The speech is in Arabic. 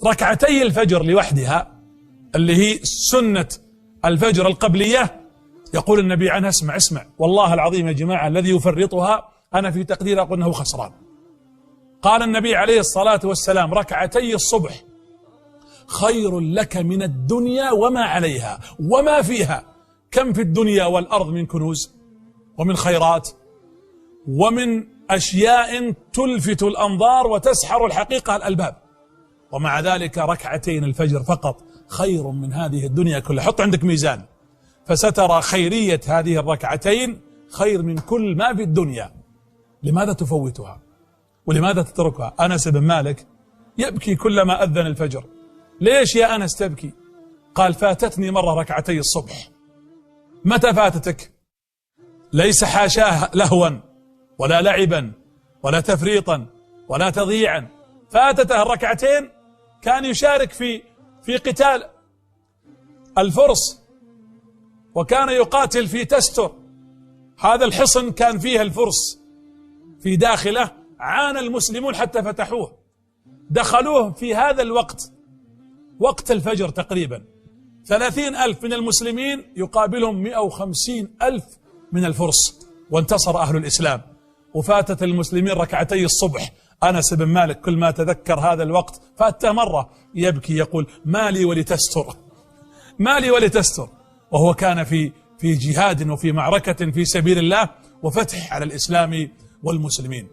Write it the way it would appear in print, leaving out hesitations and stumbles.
ركعتي الفجر لوحدها اللي هي سنة الفجر القبلية، يقول النبي عنها اسمع والله العظيم يا جماعة الذي يفرطها أنا في تقدير أقول أنه خسران. قال النبي عليه الصلاة والسلام ركعتي الصبح خير لك من الدنيا وما عليها وما فيها. كم في الدنيا والأرض من كنوز ومن خيرات ومن أشياء تلفت الأنظار وتسحر الحقيقة الألباب، ومع ذلك ركعتين الفجر فقط خير من هذه الدنيا كلها. حط عندك ميزان فسترى خيرية هذه الركعتين خير من كل ما في الدنيا. لماذا تفوتها ولماذا تتركها؟ أنس بن مالك يبكي كلما أذن الفجر. ليش يا أنس تبكي؟ قال فاتتني مرة ركعتي الصبح. متى فاتتك؟ ليس حاشاه لهوا ولا لعبا ولا تفريطا ولا تضييعا، فاتته الركعتين. كان يشارك في قتال الفرس، وكان يقاتل في تستر، هذا الحصن كان فيه الفرس في داخله، عانى المسلمون حتى فتحوه، دخلوه في هذا الوقت وقت الفجر تقريبا 30,000 من المسلمين يقابلهم 150,000 من الفرس، وانتصر أهل الإسلام. وفاتت المسلمين ركعتي الصبح. أنس بن مالك كل ما تذكر هذا الوقت فاته مرة يبكي يقول مالي ولتستر مالي ولتستر، وهو كان في جهاد وفي معركة في سبيل الله وفتح على الإسلام والمسلمين.